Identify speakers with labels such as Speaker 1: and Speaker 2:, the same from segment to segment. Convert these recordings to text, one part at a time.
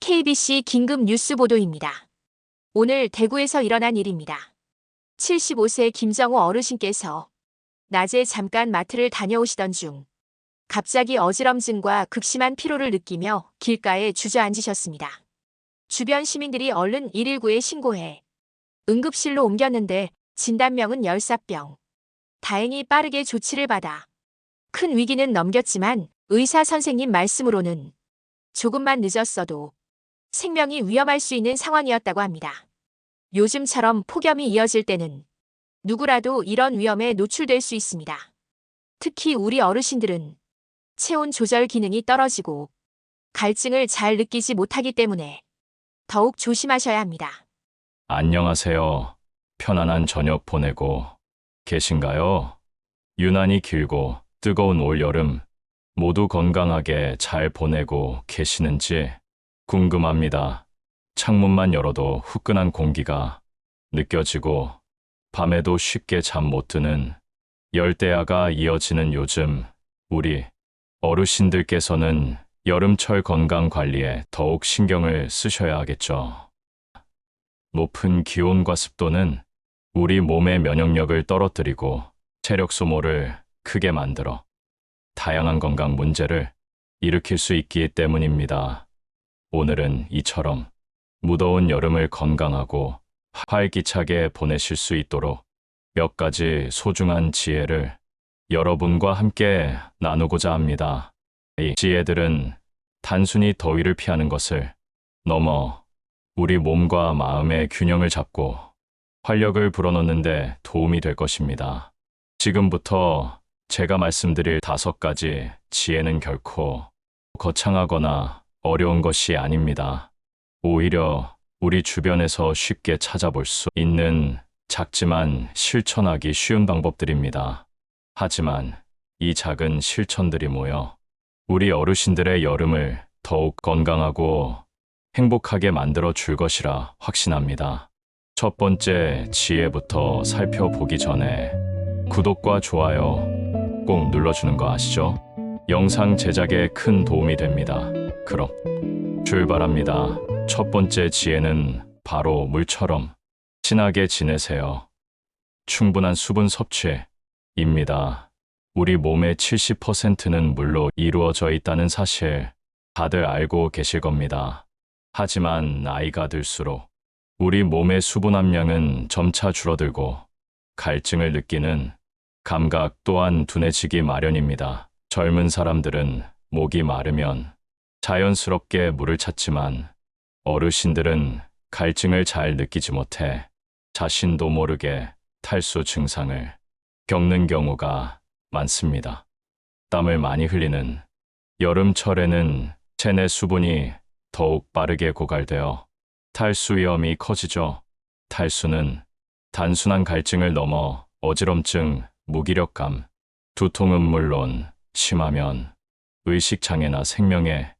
Speaker 1: KBC 긴급 뉴스 보도입니다. 오늘 대구에서 일어난 일입니다. 75세 김정호 어르신께서 낮에 잠깐 마트를 다녀오시던 중 갑자기 어지럼증과 극심한 피로를 느끼며 길가에 주저앉으셨습니다. 주변 시민들이 얼른 119에 신고해 응급실로 옮겼는데 진단명은 열사병. 다행히 빠르게 조치를 받아 큰 위기는 넘겼지만 의사 선생님 말씀으로는 조금만 늦었어도 생명이 위험할 수 있는 상황이었다고 합니다. 요즘처럼 폭염이 이어질 때는 누구라도 이런 위험에 노출될 수 있습니다. 특히 우리 어르신들은 체온 조절 기능이 떨어지고 갈증을 잘 느끼지 못하기 때문에 더욱 조심하셔야 합니다.
Speaker 2: 안녕하세요. 편안한 저녁 보내고 계신가요? 유난히 길고 뜨거운 올여름 모두 건강하게 잘 보내고 계시는지 궁금합니다. 창문만 열어도 후끈한 공기가 느껴지고 밤에도 쉽게 잠 못 드는 열대야가 이어지는 요즘 우리 어르신들께서는 여름철 건강 관리에 더욱 신경을 쓰셔야 하겠죠. 높은 기온과 습도는 우리 몸의 면역력을 떨어뜨리고 체력 소모를 크게 만들어 다양한 건강 문제를 일으킬 수 있기 때문입니다. 오늘은 이처럼 무더운 여름을 건강하고 활기차게 보내실 수 있도록 몇 가지 소중한 지혜를 여러분과 함께 나누고자 합니다. 이 지혜들은 단순히 더위를 피하는 것을 넘어 우리 몸과 마음의 균형을 잡고 활력을 불어넣는 데 도움이 될 것입니다. 지금부터 제가 말씀드릴 5가지 지혜는 결코 거창하거나 어려운 것이 아닙니다. 오히려 우리 주변에서 쉽게 찾아볼 수 있는 작지만 실천하기 쉬운 방법들입니다. 하지만 이 작은 실천들이 모여 우리 어르신들의 여름을 더욱 건강하고 행복하게 만들어 줄 것이라 확신합니다. 첫 번째 지혜부터 살펴보기 전에 구독과 좋아요 꼭 눌러주는 거 아시죠? 영상 제작에 큰 도움이 됩니다. 그럼 출발합니다. 첫 번째 지혜는 바로 물처럼 친하게 지내세요. 충분한 수분 섭취입니다. 우리 몸의 70%는 물로 이루어져 있다는 사실 다들 알고 계실 겁니다. 하지만 나이가 들수록 우리 몸의 수분 함량은 점차 줄어들고 갈증을 느끼는 감각 또한 둔해지기 마련입니다. 젊은 사람들은 목이 마르면 자연스럽게 물을 찾지만 어르신들은 갈증을 잘 느끼지 못해 자신도 모르게 탈수 증상을 겪는 경우가 많습니다. 땀을 많이 흘리는 여름철에는 체내 수분이 더욱 빠르게 고갈되어 탈수 위험이 커지죠. 탈수는 단순한 갈증을 넘어 어지럼증, 무기력감, 두통은 물론 심하면 의식장애나 생명에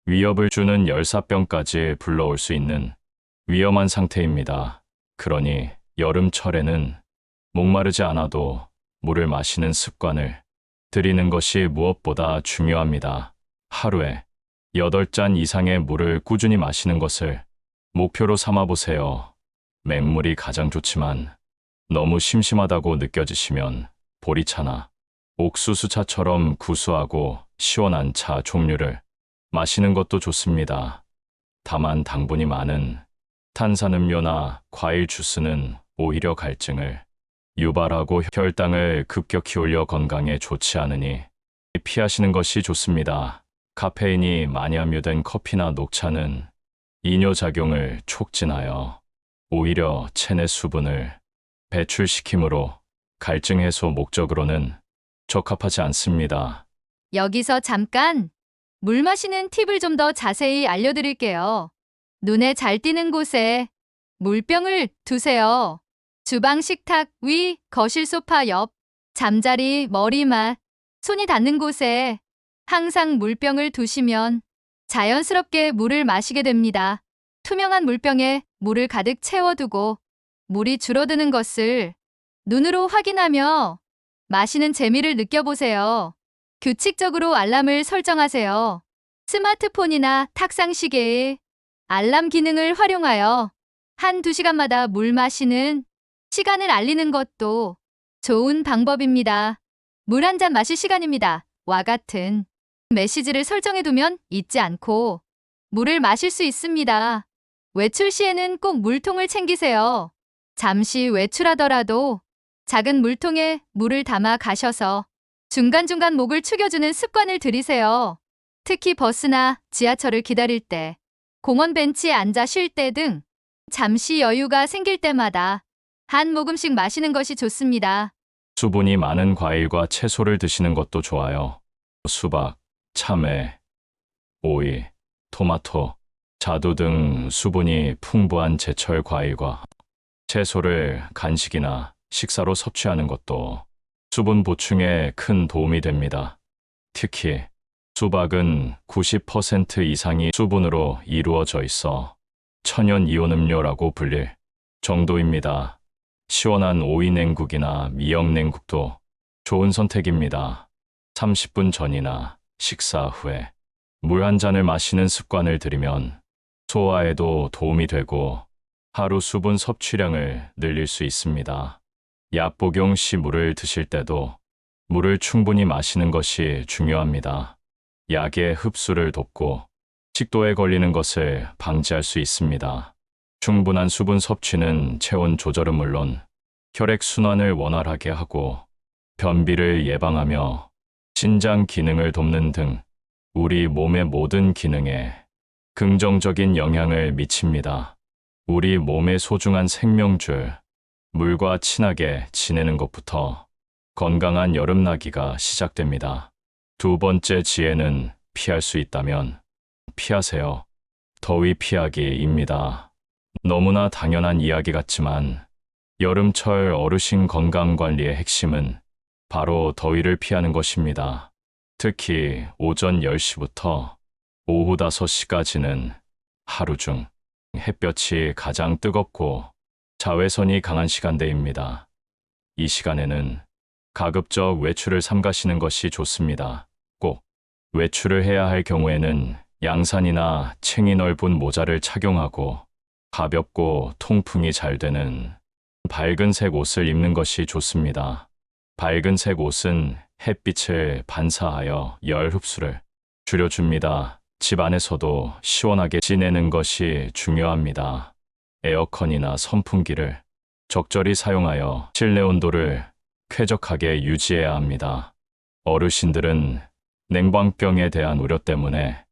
Speaker 2: 위협을 주는 열사병까지 불러올 수 있는 위험한 상태입니다. 그러니 여름철에는 목마르지 않아도 물을 마시는 습관을 들이는 것이 무엇보다 중요합니다. 하루에 8잔 이상의 물을 꾸준히 마시는 것을 목표로 삼아 보세요. 맹물이 가장 좋지만 너무 심심하다고 느껴지시면 보리차나 옥수수차처럼 구수하고 시원한 차 종류를 마시는 것도 좋습니다. 다만 당분이 많은 탄산음료나 과일 주스는 오히려 갈증을 유발하고 혈당을 급격히 올려 건강에 좋지 않으니 피하시는 것이 좋습니다. 카페인이 많이 함유된 커피나 녹차는 이뇨작용을 촉진하여 오히려 체내 수분을 배출시키므로 갈증 해소 목적으로는 적합하지 않습니다.
Speaker 3: 여기서 잠깐 물 마시는 팁을 좀 더 자세히 알려드릴게요. 눈에 잘 띄는 곳에 물병을 두세요. 주방 식탁 위, 거실 소파 옆, 잠자리, 머리맡, 손이 닿는 곳에 항상 물병을 두시면 자연스럽게 물을 마시게 됩니다. 투명한 물병에 물을 가득 채워두고 물이 줄어드는 것을 눈으로 확인하며 마시는 재미를 느껴보세요. 규칙적으로 알람을 설정하세요. 스마트폰이나 탁상 시계에 알람 기능을 활용하여 한두 시간마다 물 마시는 시간을 알리는 것도 좋은 방법입니다. 물 한 잔 마실 시간입니다. 와 같은 메시지를 설정해두면 잊지 않고 물을 마실 수 있습니다. 외출 시에는 꼭 물통을 챙기세요. 잠시 외출하더라도 작은 물통에 물을 담아 가셔서 중간중간 목을 축여주는 습관을 들이세요. 특히 버스나 지하철을 기다릴 때, 공원 벤치에 앉아 쉴 때 등 잠시 여유가 생길 때마다 한 모금씩 마시는 것이 좋습니다.
Speaker 2: 수분이 많은 과일과 채소를 드시는 것도 좋아요. 수박, 참외, 오이, 토마토, 자두 등 수분이 풍부한 제철 과일과 채소를 간식이나 식사로 섭취하는 것도 수분 보충에 큰 도움이 됩니다. 특히 수박은 90% 이상이 수분으로 이루어져 있어 천연 이온 음료라고 불릴 정도입니다. 시원한 오이 냉국이나 미역 냉국도 좋은 선택입니다. 30분 전이나 식사 후에 물 한 잔을 마시는 습관을 들이면 소화에도 도움이 되고 하루 수분 섭취량을 늘릴 수 있습니다. 약 복용 시 물을 드실 때도 물을 충분히 마시는 것이 중요합니다. 약의 흡수를 돕고 식도에 걸리는 것을 방지할 수 있습니다. 충분한 수분 섭취는 체온 조절은 물론 혈액순환을 원활하게 하고 변비를 예방하며 신장 기능을 돕는 등 우리 몸의 모든 기능에 긍정적인 영향을 미칩니다. 우리 몸의 소중한 생명줄, 물과 친하게 지내는 것부터 건강한 여름나기가 시작됩니다. 두 번째 지혜는 피할 수 있다면 피하세요. 더위 피하기입니다. 너무나 당연한 이야기 같지만 여름철 어르신 건강관리의 핵심은 바로 더위를 피하는 것입니다. 특히 오전 10시부터 오후 5시까지는 하루 중 햇볕이 가장 뜨겁고 자외선이 강한 시간대입니다. 이 시간에는 가급적 외출을 삼가시는 것이 좋습니다. 꼭 외출을 해야 할 경우에는 양산이나 챙이 넓은 모자를 착용하고 가볍고 통풍이 잘 되는 밝은색 옷을 입는 것이 좋습니다. 밝은색 옷은 햇빛을 반사하여 열 흡수를 줄여줍니다. 집 안에서도 시원하게 지내는 것이 중요합니다. 에어컨이나 선풍기를 적절히 사용하여 실내 온도를 쾌적하게 유지해야 합니다. 어르신들은 냉방병에 대한 우려 때문에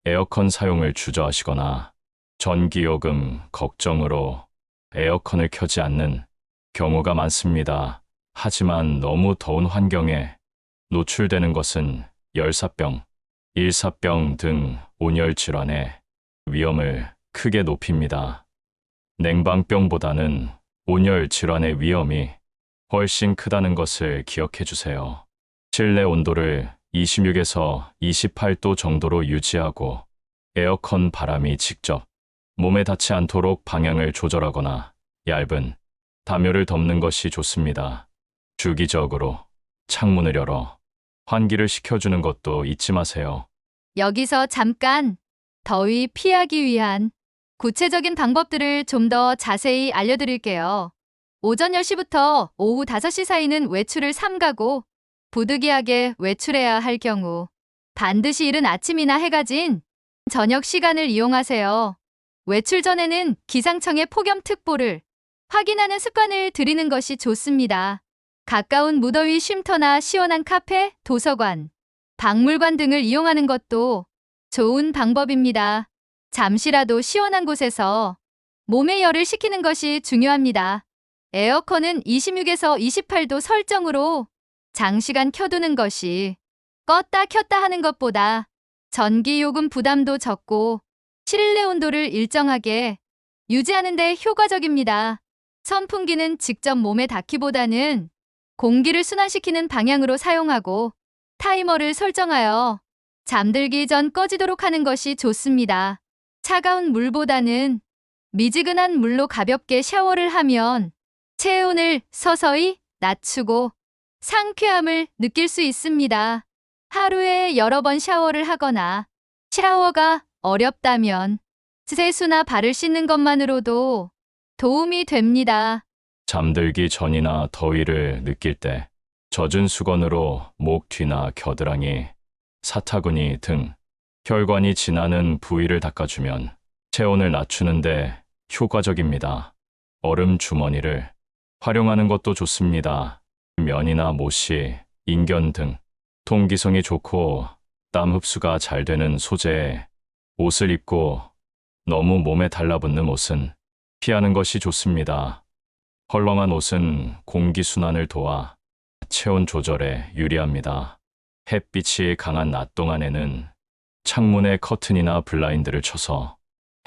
Speaker 2: 에어컨 사용을 주저하시거나 전기요금 걱정으로 에어컨을 켜지 않는 경우가 많습니다. 하지만 너무 더운 환경에 노출되는 것은 열사병, 일사병 등 온열 질환의 위험을 크게 높입니다. 냉방병보다는 온열 질환의 위험이 훨씬 크다는 것을 기억해 주세요. 실내 온도를 26에서 28도 정도로 유지하고 에어컨 바람이 직접 몸에 닿지 않도록 방향을 조절하거나 얇은 담요를 덮는 것이 좋습니다. 주기적으로 창문을 열어 환기를 시켜주는 것도 잊지 마세요.
Speaker 3: 여기서 잠깐 더위 피하기 위한 구체적인 방법들을 좀 더 자세히 알려드릴게요. 오전 10시부터 오후 5시 사이는 외출을 삼가고 부득이하게 외출해야 할 경우 반드시 이른 아침이나 해가 진 저녁 시간을 이용하세요. 외출 전에는 기상청의 폭염특보를 확인하는 습관을 들이는 것이 좋습니다. 가까운 무더위 쉼터나 시원한 카페, 도서관, 박물관 등을 이용하는 것도 좋은 방법입니다. 잠시라도 시원한 곳에서 몸의 열을 식히는 것이 중요합니다. 에어컨은 26에서 28도 설정으로 장시간 켜두는 것이 껐다 켰다 하는 것보다 전기요금 부담도 적고 실내 온도를 일정하게 유지하는 데 효과적입니다. 선풍기는 직접 몸에 닿기보다는 공기를 순환시키는 방향으로 사용하고 타이머를 설정하여 잠들기 전 꺼지도록 하는 것이 좋습니다. 차가운 물보다는 미지근한 물로 가볍게 샤워를 하면 체온을 서서히 낮추고 상쾌함을 느낄 수 있습니다. 하루에 여러 번 샤워를 하거나 샤워가 어렵다면 세수나 발을 씻는 것만으로도 도움이 됩니다.
Speaker 2: 잠들기 전이나 더위를 느낄 때 젖은 수건으로 목 뒤나 겨드랑이, 사타구니 등 혈관이 지나는 부위를 닦아주면 체온을 낮추는데 효과적입니다. 얼음 주머니를 활용하는 것도 좋습니다. 면이나 모시, 인견 등 통기성이 좋고 땀 흡수가 잘 되는 소재의 옷을 입고 너무 몸에 달라붙는 옷은 피하는 것이 좋습니다. 헐렁한 옷은 공기순환을 도와 체온 조절에 유리합니다. 햇빛이 강한 낮 동안에는 창문에 커튼이나 블라인드를 쳐서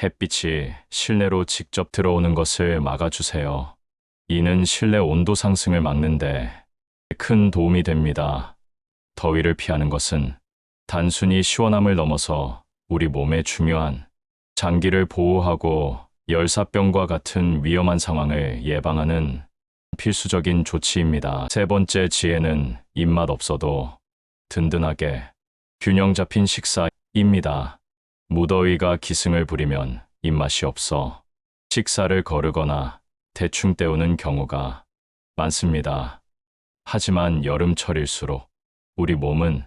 Speaker 2: 햇빛이 실내로 직접 들어오는 것을 막아주세요. 이는 실내 온도 상승을 막는데 큰 도움이 됩니다. 더위를 피하는 것은 단순히 시원함을 넘어서 우리 몸에 중요한 장기를 보호하고 열사병과 같은 위험한 상황을 예방하는 필수적인 조치입니다. 세 번째 지혜는 입맛 없어도 든든하게 균형 잡힌 식사입니다. 무더위가 기승을 부리면 입맛이 없어 식사를 거르거나 대충 때우는 경우가 많습니다. 하지만 여름철일수록 우리 몸은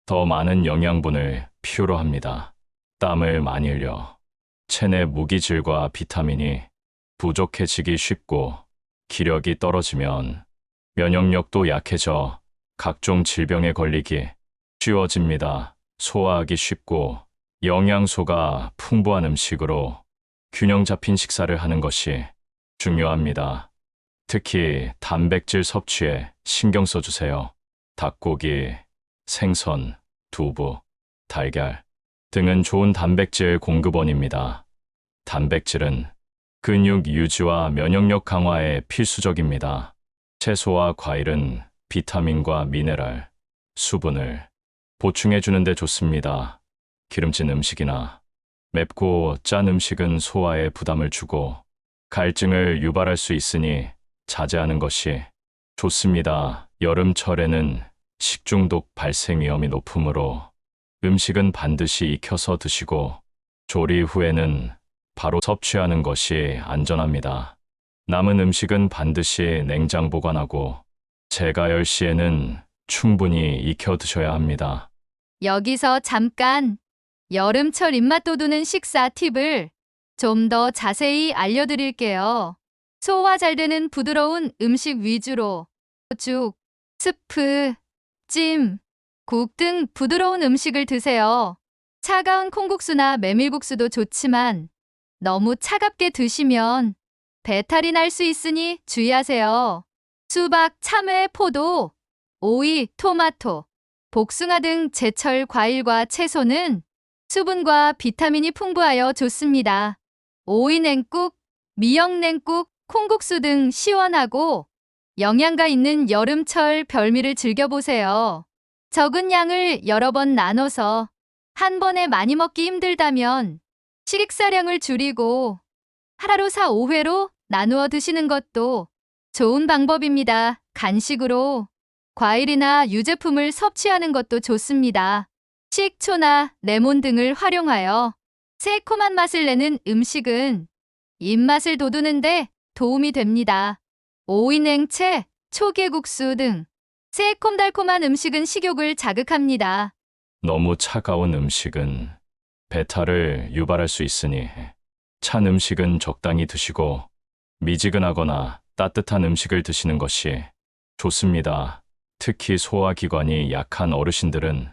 Speaker 2: 더 많은 영양분을 필요로 합니다. 땀을 많이 흘려 체내 무기질과 비타민이 부족해지기 쉽고 기력이 떨어지면 면역력도 약해져 각종 질병에 걸리기 쉬워집니다. 소화하기 쉽고 영양소가 풍부한 음식으로 균형 잡힌 식사를 하는 것이 중요합니다. 특히 단백질 섭취에 신경 써주세요. 닭고기, 생선, 두부, 달걀 등은 좋은 단백질 공급원입니다. 단백질은 근육 유지와 면역력 강화에 필수적입니다. 채소와 과일은 비타민과 미네랄, 수분을 보충해 주는데 좋습니다. 기름진 음식이나 맵고 짠 음식은 소화에 부담을 주고 갈증을 유발할 수 있으니 자제하는 것이 좋습니다. 여름철에는 식중독 발생 위험이 높으므로 음식은 반드시 익혀서 드시고 조리 후에는 바로 섭취하는 것이 안전합니다. 남은 음식은 반드시 냉장 보관하고 재가열 시에는 충분히 익혀 드셔야 합니다.
Speaker 3: 여기서 잠깐 여름철 입맛 돋우는 식사 팁을 좀 더 자세히 알려드릴게요. 소화 잘 되는 부드러운 음식 위주로 죽, 스프, 찜, 국 등 부드러운 음식을 드세요. 차가운 콩국수나 메밀국수도 좋지만 너무 차갑게 드시면 배탈이 날 수 있으니 주의하세요. 수박, 참외, 포도, 오이, 토마토, 복숭아 등 제철 과일과 채소는 수분과 비타민이 풍부하여 좋습니다. 오이 냉국, 미역 냉국, 콩국수 등 시원하고 영양가 있는 여름철 별미를 즐겨보세요. 적은 양을 여러 번 나눠서 한 번에 많이 먹기 힘들다면 식사량을 줄이고 하루로 4, 5회로 나누어 드시는 것도 좋은 방법입니다. 간식으로 과일이나 유제품을 섭취하는 것도 좋습니다. 식초나 레몬 등을 활용하여 새콤한 맛을 내는 음식은 입맛을 돋우는데 도움이 됩니다. 오이 냉채, 초계국수 등 새콤달콤한 음식은 식욕을 자극합니다.
Speaker 2: 너무 차가운 음식은 배탈을 유발할 수 있으니 찬 음식은 적당히 드시고 미지근하거나 따뜻한 음식을 드시는 것이 좋습니다. 특히 소화기관이 약한 어르신들은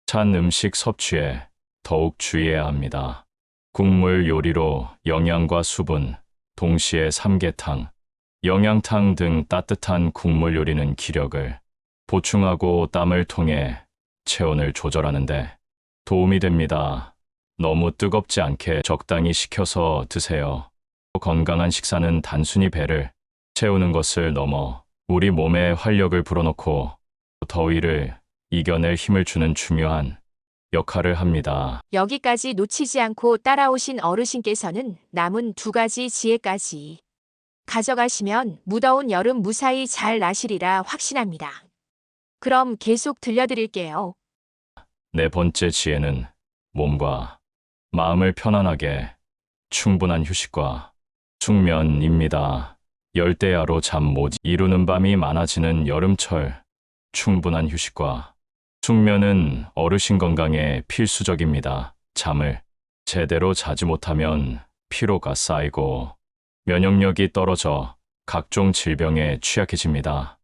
Speaker 2: 찬 음식 섭취에 더욱 주의해야 합니다. 국물 요리로 영양과 수분, 동시에 삼계탕, 영양탕 등 따뜻한 국물 요리는 기력을 보충하고 땀을 통해 체온을 조절하는데 도움이 됩니다. 너무 뜨겁지 않게 적당히 식혀서 드세요. 건강한 식사는 단순히 배를 채우는 것을 넘어 우리 몸에 활력을 불어넣고 더위를 이겨낼 힘을 주는 중요한 역할을 합니다.
Speaker 1: 여기까지 놓치지 않고 따라오신 어르신께서는 남은 2가지 지혜까지 가져가시면 무더운 여름 무사히 잘 나시리라 확신합니다. 그럼 계속 들려드릴게요.
Speaker 2: 네 번째 지혜는 몸과 마음을 편안하게 충분한 휴식과 숙면입니다. 열대야로 잠 못 이루는 밤이 많아지는 여름철, 충분한 휴식과 숙면은 어르신 건강에 필수적입니다. 잠을 제대로 자지 못하면 피로가 쌓이고 면역력이 떨어져 각종 질병에 취약해집니다.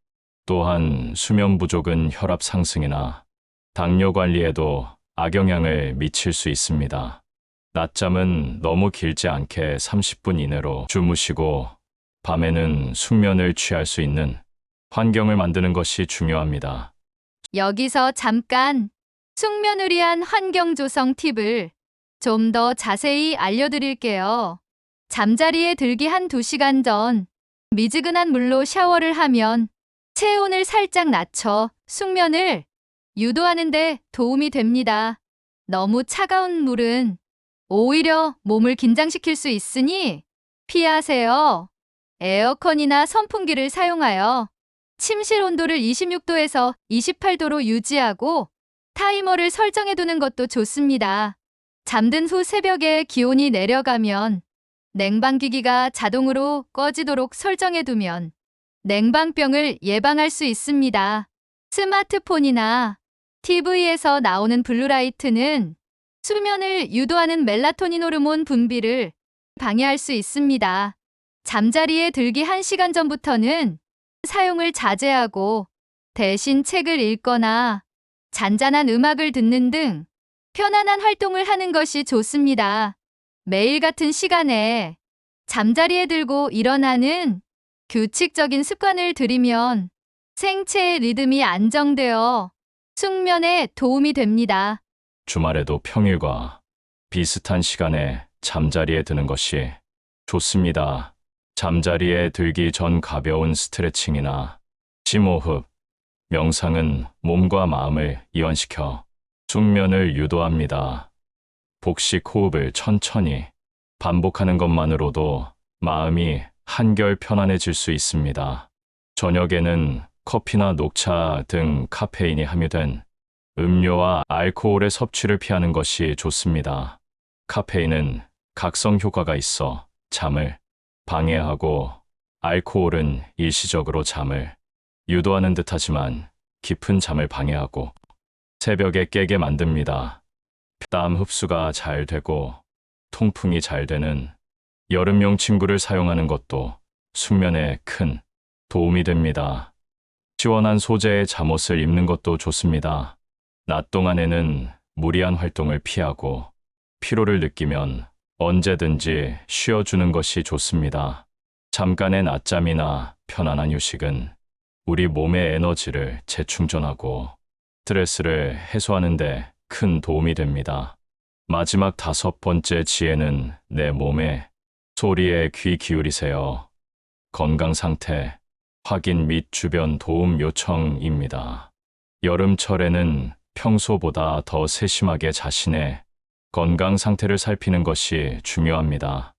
Speaker 2: 또한 수면 부족은 혈압 상승이나 당뇨 관리에도 악영향을 미칠 수 있습니다. 낮잠은 너무 길지 않게 30분 이내로 주무시고 밤에는 숙면을 취할 수 있는 환경을 만드는 것이 중요합니다.
Speaker 3: 여기서 잠깐 숙면을 위한 환경 조성 팁을 좀 더 자세히 알려드릴게요. 잠자리에 들기 한 2시간 전 미지근한 물로 샤워를 하면 체온을 살짝 낮춰 숙면을 유도하는 데 도움이 됩니다. 너무 차가운 물은 오히려 몸을 긴장시킬 수 있으니 피하세요. 에어컨이나 선풍기를 사용하여 침실 온도를 26도에서 28도로 유지하고 타이머를 설정해 두는 것도 좋습니다. 잠든 후 새벽에 기온이 내려가면 냉방기기가 자동으로 꺼지도록 설정해 두면 냉방병을 예방할 수 있습니다. 스마트폰이나 TV에서 나오는 블루라이트는 수면을 유도하는 멜라토닌 호르몬 분비를 방해할 수 있습니다. 잠자리에 들기 1시간 전부터는 사용을 자제하고 대신 책을 읽거나 잔잔한 음악을 듣는 등 편안한 활동을 하는 것이 좋습니다. 매일 같은 시간에 잠자리에 들고 일어나는 규칙적인 습관을 들이면 생체의 리듬이 안정되어 숙면에 도움이 됩니다.
Speaker 2: 주말에도 평일과 비슷한 시간에 잠자리에 드는 것이 좋습니다. 잠자리에 들기 전 가벼운 스트레칭이나 심호흡, 명상은 몸과 마음을 이완시켜 숙면을 유도합니다. 복식 호흡을 천천히 반복하는 것만으로도 마음이 한결 편안해질 수 있습니다. 저녁에는 커피나 녹차 등 카페인이 함유된 음료와 알코올의 섭취를 피하는 것이 좋습니다. 카페인은 각성 효과가 있어 잠을 방해하고 알코올은 일시적으로 잠을 유도하는 듯하지만 깊은 잠을 방해하고 새벽에 깨게 만듭니다. 땀 흡수가 잘 되고 통풍이 잘 되는 여름용 침구를 사용하는 것도 숙면에 큰 도움이 됩니다. 시원한 소재의 잠옷을 입는 것도 좋습니다. 낮 동안에는 무리한 활동을 피하고 피로를 느끼면 언제든지 쉬어주는 것이 좋습니다. 잠깐의 낮잠이나 편안한 휴식은 우리 몸의 에너지를 재충전하고 스트레스를 해소하는 데 큰 도움이 됩니다. 마지막 5번째 지혜는 내 몸의 소리에 귀 기울이세요. 건강 상태 확인 및 주변 도움 요청입니다. 여름철에는 평소보다 더 세심하게 자신의 건강 상태를 살피는 것이 중요합니다.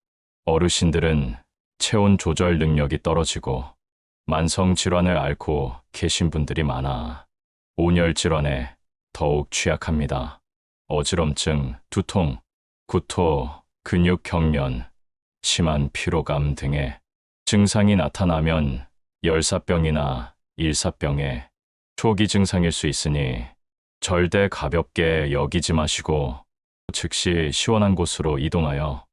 Speaker 2: 어르신들은 체온 조절 능력이 떨어지고 만성 질환을 앓고 계신 분들이 많아 온열 질환에 더욱 취약합니다. 어지럼증, 두통, 구토, 근육 경련, 심한 피로감 등의 증상이 나타나면 열사병이나 일사병의 초기 증상일 수 있으니 절대 가볍게 여기지 마시고 즉시 시원한 곳으로 이동하여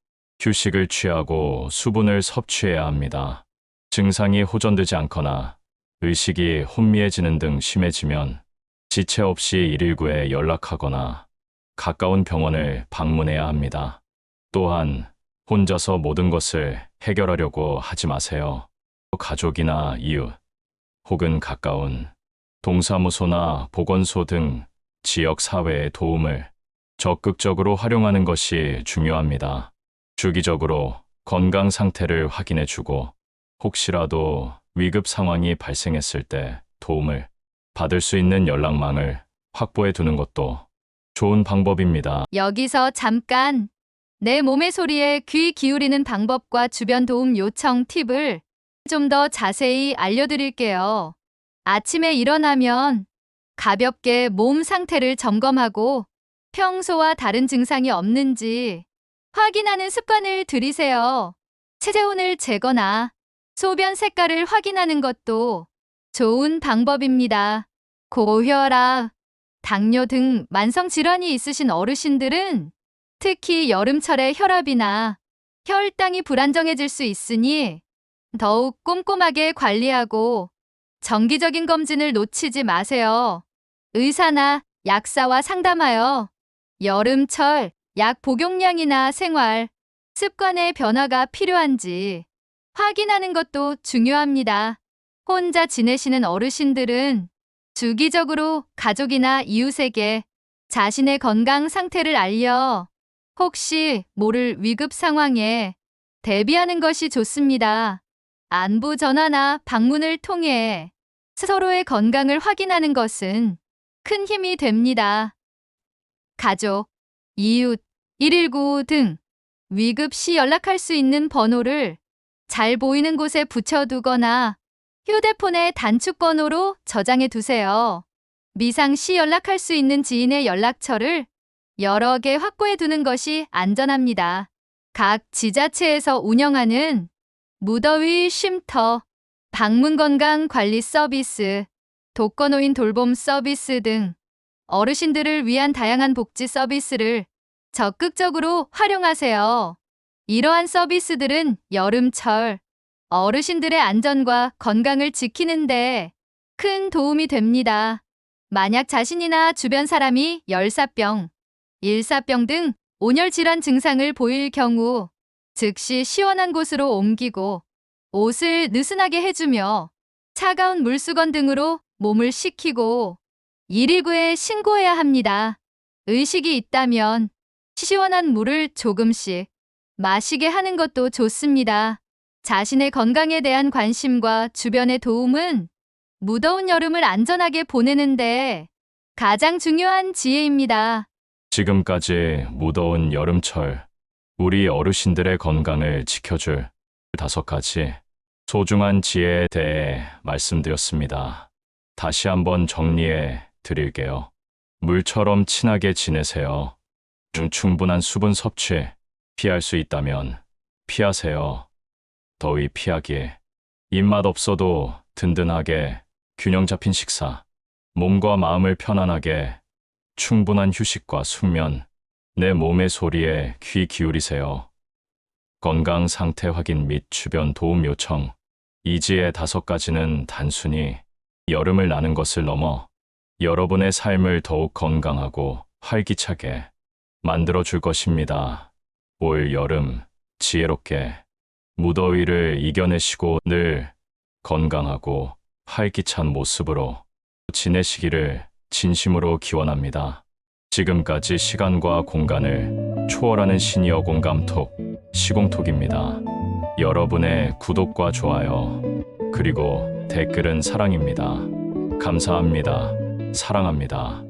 Speaker 2: 휴식을 취하고 수분을 섭취해야 합니다. 증상이 호전되지 않거나 의식이 혼미해지는 등 심해지면 지체 없이 119에 연락하거나 가까운 병원을 방문해야 합니다. 또한 혼자서 모든 것을 해결하려고 하지 마세요. 가족이나 이웃 혹은 가까운 동사무소나 보건소 등 지역 사회의 도움을 적극적으로 활용하는 것이 중요합니다. 주기적으로 건강 상태를 확인해 주고 혹시라도 위급 상황이 발생했을 때 도움을 받을 수 있는 연락망을 확보해 두는 것도 좋은 방법입니다.
Speaker 3: 여기서 잠깐 내 몸의 소리에 귀 기울이는 방법과 주변 도움 요청 팁을 좀 더 자세히 알려드릴게요. 아침에 일어나면 가볍게 몸 상태를 점검하고 평소와 다른 증상이 없는지 확인하는 습관을 들이세요. 체재운을 재거나 소변 색깔을 확인하는 것도 좋은 방법입니다. 고혈압, 당뇨 등 만성 질환이 있으신 어르신들은 특히 여름철에 혈압이나 혈당이 불안정해질 수 있으니 더욱 꼼꼼하게 관리하고 정기적인 검진을 놓치지 마세요. 의사나 약사와 상담하여 여름철 약 복용량이나 생활 습관의 변화가 필요한지 확인하는 것도 중요합니다. 혼자 지내시는 어르신들은 주기적으로 가족이나 이웃에게 자신의 건강 상태를 알려 혹시 모를 위급 상황에 대비하는 것이 좋습니다. 안부 전화나 방문을 통해 서로의 건강을 확인하는 것은 큰 힘이 됩니다. 가족, 이웃, 119 등 위급 시 연락할 수 있는 번호를 잘 보이는 곳에 붙여두거나 휴대폰의 단축번호로 저장해 두세요. 미상시 연락할 수 있는 지인의 연락처를 여러 개 확보해 두는 것이 안전합니다. 각 지자체에서 운영하는 무더위 쉼터, 방문 건강 관리 서비스, 독거노인 돌봄 서비스 등 어르신들을 위한 다양한 복지 서비스를 적극적으로 활용하세요. 이러한 서비스들은 여름철 어르신들의 안전과 건강을 지키는데 큰 도움이 됩니다. 만약 자신이나 주변 사람이 열사병, 일사병 등 온열 질환 증상을 보일 경우 즉시 시원한 곳으로 옮기고 옷을 느슨하게 해주며 차가운 물수건 등으로 몸을 식히고 119에 신고해야 합니다. 의식이 있다면 시원한 물을 조금씩 마시게 하는 것도 좋습니다. 자신의 건강에 대한 관심과 주변의 도움은 무더운 여름을 안전하게 보내는데 가장 중요한 지혜입니다.
Speaker 2: 지금까지 무더운 여름철 우리 어르신들의 건강을 지켜줄 5가지 소중한 지혜에 대해 말씀드렸습니다. 다시 한번 정리해 드릴게요. 물처럼 친하게 지내세요. 충분한 수분 섭취 피할 수 있다면 피하세요. 더위 피하기. 입맛 없어도 든든하게 균형 잡힌 식사. 몸과 마음을 편안하게 충분한 휴식과 숙면. 내 몸의 소리에 귀 기울이세요. 건강 상태 확인 및 주변 도움 요청. 이 지혜 5가지는 단순히 여름을 나는 것을 넘어 여러분의 삶을 더욱 건강하고 활기차게 만들어줄 것입니다. 올 여름 지혜롭게 무더위를 이겨내시고 늘 건강하고 활기찬 모습으로 지내시기를 진심으로 기원합니다. 지금까지 시간과 공간을 초월하는 시니어 공감톡 시공톡입니다. 여러분의 구독과 좋아요 그리고 댓글은 사랑입니다. 감사합니다. 사랑합니다.